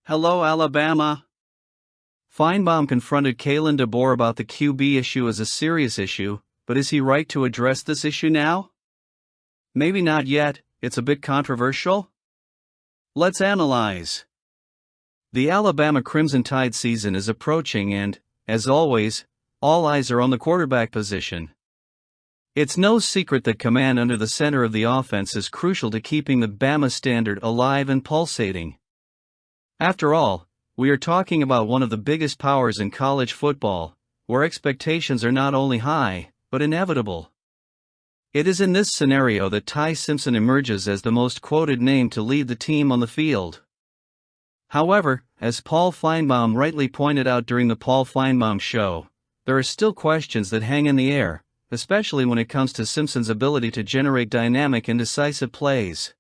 Hello, Alabama. Finebaum confronted Kalen Deboer about the QB issue as a serious issue, but is he right to address this issue now? Maybe not yet, it's a bit controversial. Let's analyze. The Alabama Crimson Tide season is approaching and, as always, all eyes are on the quarterback position. It's no secret that command under the center of the offense is crucial to keeping the Bama standard alive and pulsating. After all, we are talking about one of the biggest powers in college football, where expectations are not only high, but inevitable. It is in this scenario that Ty Simpson emerges as the most quoted name to lead the team on the field. However, as Paul Finebaum rightly pointed out during the Paul Finebaum Show, there are still questions that hang in the air, especially when it comes to Simpson's ability to generate dynamic and decisive plays.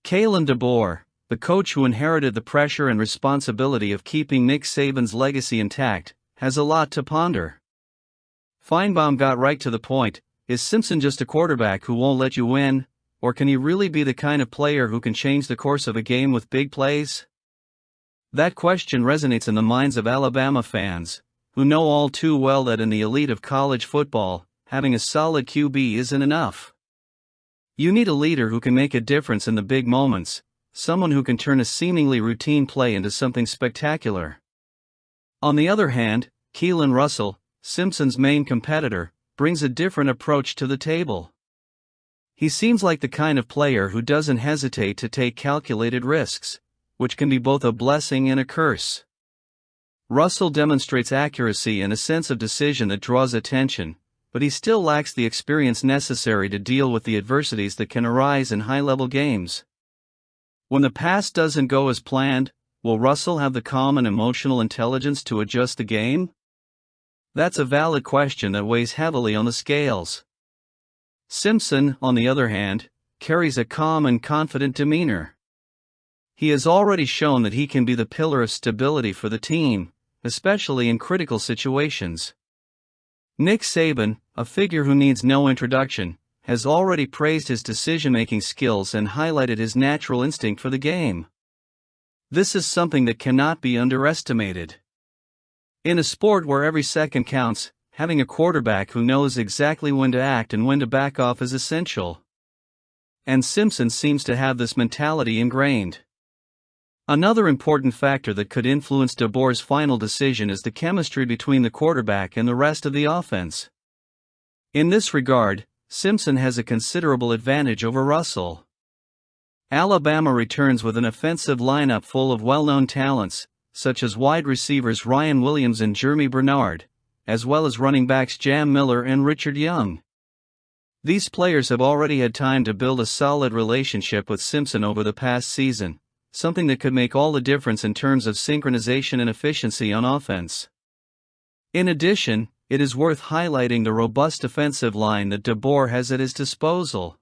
Kalen Deboer, the coach who inherited the pressure and responsibility of keeping Nick Saban's legacy intact, has a lot to ponder. Finebaum got right to the point: is Simpson just a quarterback who won't let you win, or can he really be the kind of player who can change the course of a game with big plays? That question resonates in the minds of Alabama fans, who know all too well that in the elite of college football, having a solid QB isn't enough. You need a leader who can make a difference in the big moments, someone who can turn a seemingly routine play into something spectacular. On the other hand, Keelan Russell, Simpson's main competitor, brings a different approach to the table. He seems like the kind of player who doesn't hesitate to take calculated risks, which can be both a blessing and a curse. Russell demonstrates accuracy and a sense of decision that draws attention, but he still lacks the experience necessary to deal with the adversities that can arise in high-level games. When the pass doesn't go as planned, will Russell have the calm and emotional intelligence to adjust the game? That's a valid question that weighs heavily on the scales. Simpson, on the other hand, carries a calm and confident demeanor. He has already shown that he can be the pillar of stability for the team, especially in critical situations. Nick Saban, a figure who needs no introduction, has already praised his decision-making skills and highlighted his natural instinct for the game. This is something that cannot be underestimated. In a sport where every second counts, having a quarterback who knows exactly when to act and when to back off is essential. And Simpson seems to have this mentality ingrained. Another important factor that could influence Deboer's final decision is the chemistry between the quarterback and the rest of the offense. In this regard, Simpson has a considerable advantage over Russell. Alabama returns with an offensive lineup full of well-known talents, such as wide receivers Ryan Williams and Jeremy Bernard, as well as running backs Jam Miller and Richard Young. These players have already had time to build a solid relationship with Simpson over the past season, something that could make all the difference in terms of synchronization and efficiency on offense. In addition, it is worth highlighting the robust offensive line that Deboer has at his disposal.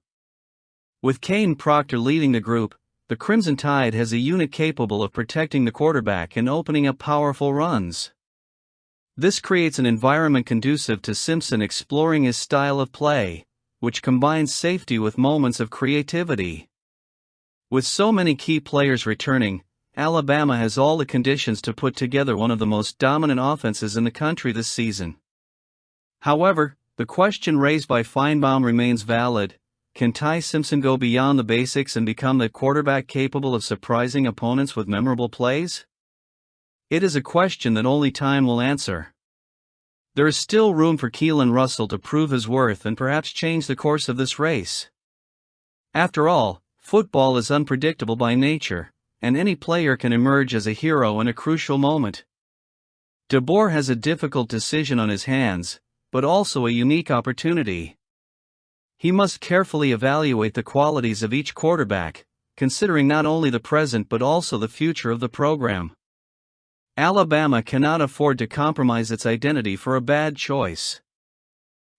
With Kane Proctor leading the group, the Crimson Tide has a unit capable of protecting the quarterback and opening up powerful runs. This creates an environment conducive to Simpson exploring his style of play, which combines safety with moments of creativity. With so many key players returning, Alabama has all the conditions to put together one of the most dominant offenses in the country this season. However, the question raised by Finebaum remains valid: can Ty Simpson go beyond the basics and become the quarterback capable of surprising opponents with memorable plays? It is a question that only time will answer. There is still room for Keelan Russell to prove his worth and perhaps change the course of this race. After all, football is unpredictable by nature, and any player can emerge as a hero in a crucial moment. Deboer has a difficult decision on his hands, but also a unique opportunity. He must carefully evaluate the qualities of each quarterback, considering not only the present but also the future of the program. Alabama cannot afford to compromise its identity for a bad choice.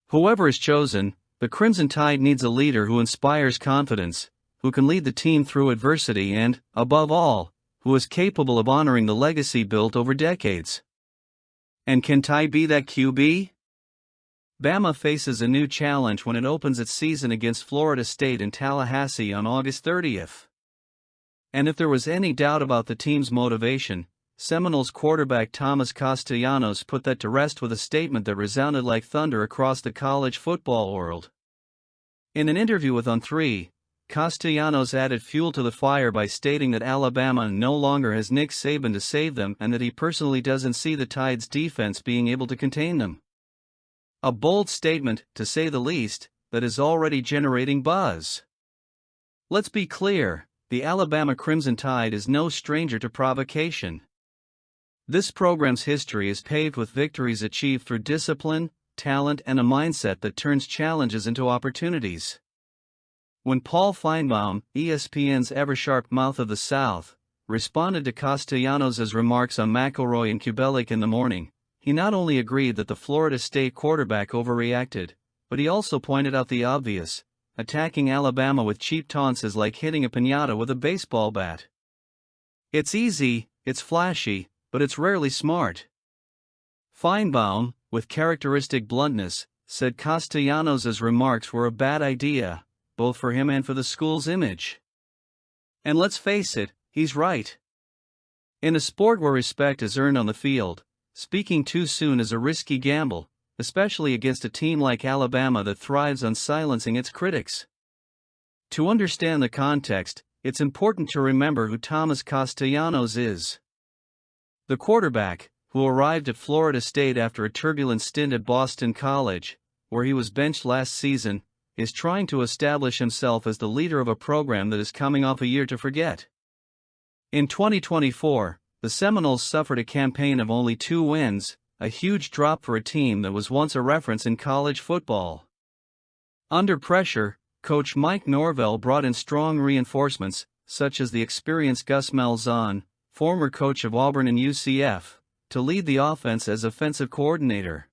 Whoever is chosen, the Crimson Tide needs a leader who inspires confidence, who can lead the team through adversity and, above all, who is capable of honoring the legacy built over decades. And can Ty be that QB? Bama faces a new challenge when it opens its season against Florida State in Tallahassee on August 30th. And if there was any doubt about the team's motivation, Seminoles quarterback Thomas Castellanos put that to rest with a statement that resounded like thunder across the college football world. In an interview with On3, Castellanos added fuel to the fire by stating that Alabama no longer has Nick Saban to save them and that he personally doesn't see the Tide's defense being able to contain them. A bold statement, to say the least, that is already generating buzz. Let's be clear, the Alabama Crimson Tide is no stranger to provocation. This program's history is paved with victories achieved through discipline, talent, and a mindset that turns challenges into opportunities. When Paul Finebaum, ESPN's ever-sharp mouth of the South, responded to Castellanos' remarks on McElroy and Kubelik in the morning, he not only agreed that the Florida State quarterback overreacted, but he also pointed out the obvious: attacking Alabama with cheap taunts is like hitting a piñata with a baseball bat. It's easy, it's flashy, but it's rarely smart. Finebaum, with characteristic bluntness, said Castellanos' remarks were a bad idea, both for him and for the school's image. And let's face it, he's right. In a sport where respect is earned on the field, speaking too soon is a risky gamble, especially against a team like Alabama that thrives on silencing its critics. To understand the context, it's important to remember who Thomas Castellanos is. The quarterback, who arrived at Florida State after a turbulent stint at Boston College, where he was benched last season, is trying to establish himself as the leader of a program that is coming off a year to forget. In 2024, the Seminoles suffered a campaign of only 2 wins, a huge drop for a team that was once a reference in college football. Under pressure, coach Mike Norvell brought in strong reinforcements, such as the experienced Gus Malzahn, former coach of Auburn and UCF, to lead the offense as offensive coordinator.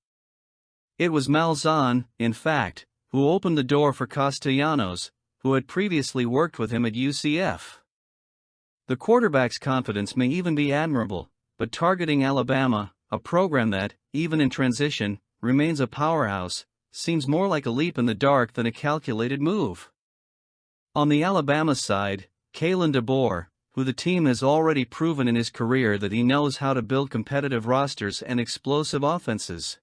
It was Malzahn, in fact, who opened the door for Castellanos, who had previously worked with him at UCF. The quarterback's confidence may even be admirable, but targeting Alabama, a program that, even in transition, remains a powerhouse, seems more like a leap in the dark than a calculated move. On the Alabama side, Kalen Deboer, who the team has already proven in his career that he knows how to build competitive rosters and explosive offenses.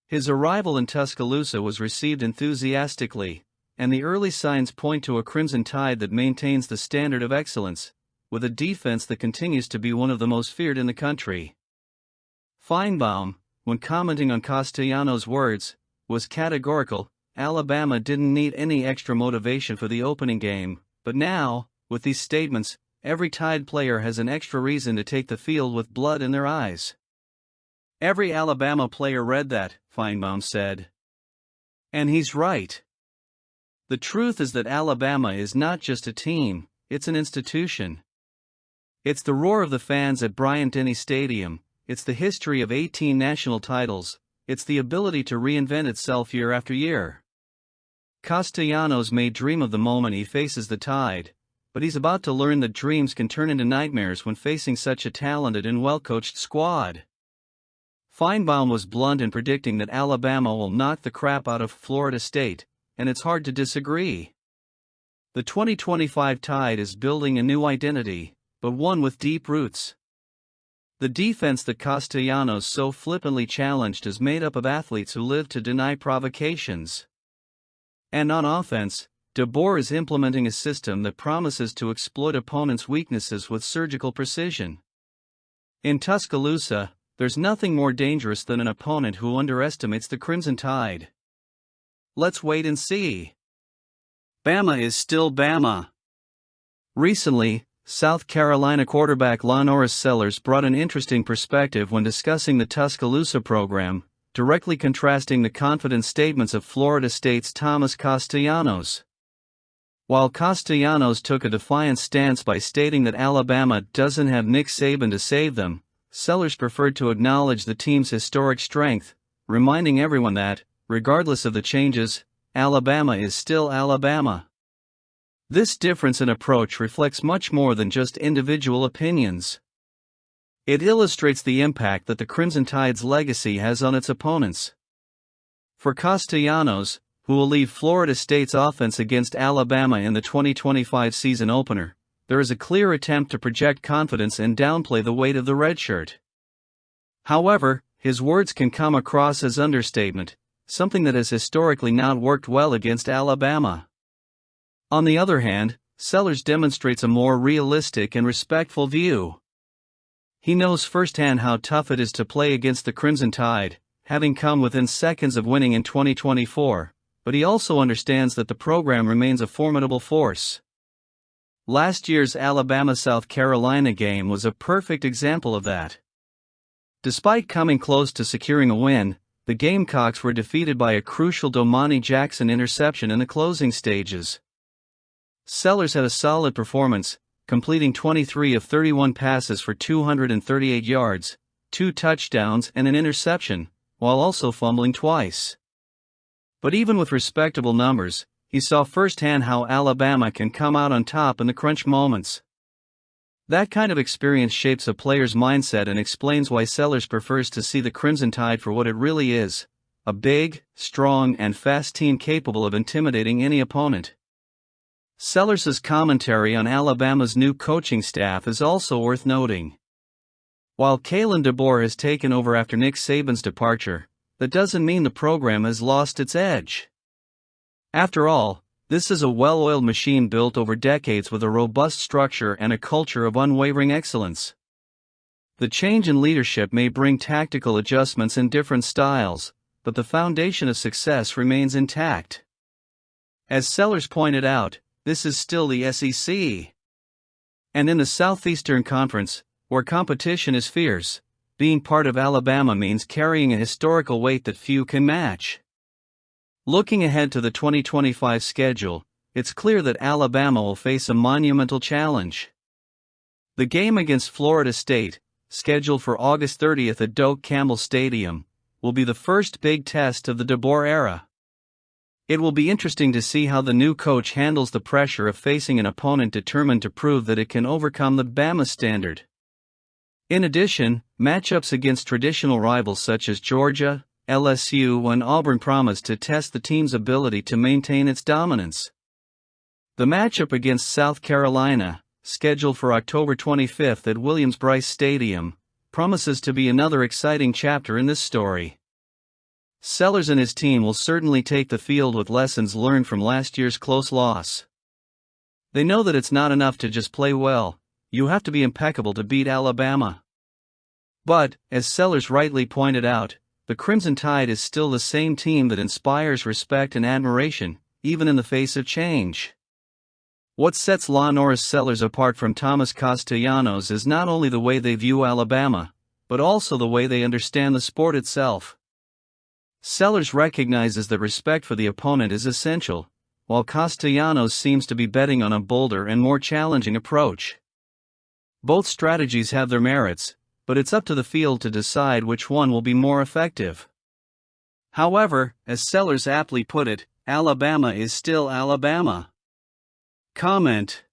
His arrival in Tuscaloosa was received enthusiastically, and the early signs point to a Crimson Tide that maintains the standard of excellence, with a defense that continues to be one of the most feared in the country. Finebaum, when commenting on Castellanos' words, was categorical: Alabama didn't need any extra motivation for the opening game, but now, with these statements, every Tide player has an extra reason to take the field with blood in their eyes. Every Alabama player read that, Finebaum said. And he's right. The truth is that Alabama is not just a team, it's an institution. It's the roar of the fans at Bryant-Denny Stadium, it's the history of 18 national titles, it's the ability to reinvent itself year after year. Castellanos may dream of the moment he faces the Tide, but he's about to learn that dreams can turn into nightmares when facing such a talented and well-coached squad. Finebaum was blunt in predicting that Alabama will knock the crap out of Florida State, and it's hard to disagree. The 2025 Tide is building a new identity, but one with deep roots. The defense that Castellanos so flippantly challenged is made up of athletes who live to deny provocations. And on offense, Deboer is implementing a system that promises to exploit opponents' weaknesses with surgical precision. In Tuscaloosa, there's nothing more dangerous than an opponent who underestimates the Crimson Tide. Let's wait and see. Bama is still Bama. Recently, South Carolina quarterback LaNorris Sellers brought an interesting perspective when discussing the Tuscaloosa program, directly contrasting the confident statements of Florida State's Thomas Castellanos. While Castellanos took a defiant stance by stating that Alabama doesn't have Nick Saban to save them, Sellers preferred to acknowledge the team's historic strength, reminding everyone that, regardless of the changes, Alabama is still Alabama. This difference in approach reflects much more than just individual opinions. It illustrates the impact that the Crimson Tide's legacy has on its opponents. For Castellanos, who will lead Florida State's offense against Alabama in the 2025 season opener, there is a clear attempt to project confidence and downplay the weight of the redshirt. However, his words can come across as understatement, something that has historically not worked well against Alabama. On the other hand, Sellers demonstrates a more realistic and respectful view. He knows firsthand how tough it is to play against the Crimson Tide, having come within seconds of winning in 2024, but he also understands that the program remains a formidable force. Last year's Alabama-South Carolina game was a perfect example of that. Despite coming close to securing a win, the Gamecocks were defeated by a crucial Domani Jackson interception in the closing stages. Sellers had a solid performance, completing 23 of 31 passes for 238 yards, 2 touchdowns and an interception, while also fumbling twice. But even with respectable numbers, he saw firsthand how Alabama can come out on top in the crunch moments. That kind of experience shapes a player's mindset and explains why Sellers prefers to see the Crimson Tide for what it really is, a big, strong and fast team capable of intimidating any opponent. Sellers' commentary on Alabama's new coaching staff is also worth noting. While Kalen Deboer has taken over after Nick Saban's departure, that doesn't mean the program has lost its edge. After all, this is a well-oiled machine built over decades with a robust structure and a culture of unwavering excellence. The change in leadership may bring tactical adjustments in different styles, but the foundation of success remains intact. As Sellers pointed out, this is still the SEC. And in the Southeastern Conference, where competition is fierce, being part of Alabama means carrying a historical weight that few can match. Looking ahead to the 2025 schedule, it's clear that Alabama will face a monumental challenge. The game against Florida State, scheduled for August 30th at Doak Campbell Stadium, will be the first big test of the Deboer era. It will be interesting to see how the new coach handles the pressure of facing an opponent determined to prove that it can overcome the Bama standard. In addition, matchups against traditional rivals such as Georgia, LSU and Auburn promise to test the team's ability to maintain its dominance. The matchup against South Carolina, scheduled for October 25th at Williams-Brice Stadium, promises to be another exciting chapter in this story. Sellers and his team will certainly take the field with lessons learned from last year's close loss. They know that it's not enough to just play well, you have to be impeccable to beat Alabama. But, as Sellers rightly pointed out, the Crimson Tide is still the same team that inspires respect and admiration, even in the face of change. What sets La Norris Sellers apart from Thomas Castellanos is not only the way they view Alabama, but also the way they understand the sport itself. Sellers recognizes that respect for the opponent is essential, while Castellanos seems to be betting on a bolder and more challenging approach. Both strategies have their merits, but it's up to the field to decide which one will be more effective. However, as Sellers aptly put it, Alabama is still Alabama. Comment.